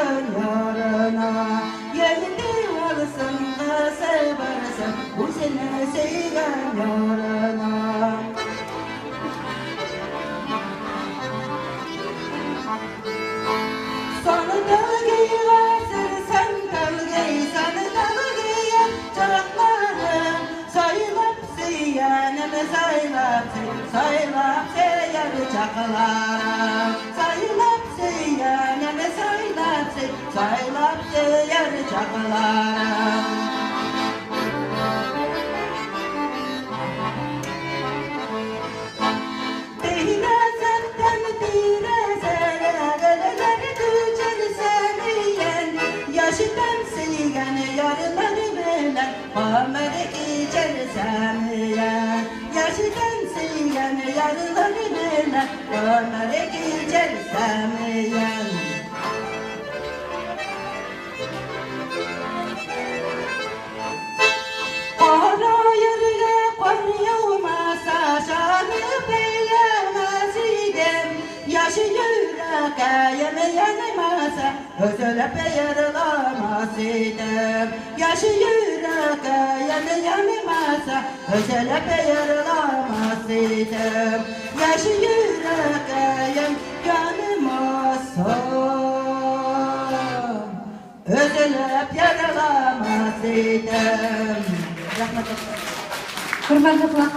sevgen yarına. Geldi varsın da seversen bu seni sevgen yarına. Sana dalgayı versen dalgayı, sana dalgayı çaklarım. Saylap seyaneme saylap seyer çaklarım. Saylap seyaneme saylap seyer çaklarım. Yaşıdan silgen yarıları bilen Ömer'e geçersem ya. Yaşıdan silgen yarıları bilen Ömer'e geçersem ya. Ara yarıya koyulmasa şanı bilemez idim. Yaşı yüreğe yanmasa özülüp yarılamaz idim. Yaşı yüreğe yanmasa özülüp yarılamaz idim. Yaşı yüreğe yanmasa özülüp yarılamaz idim. Hurmatli quloq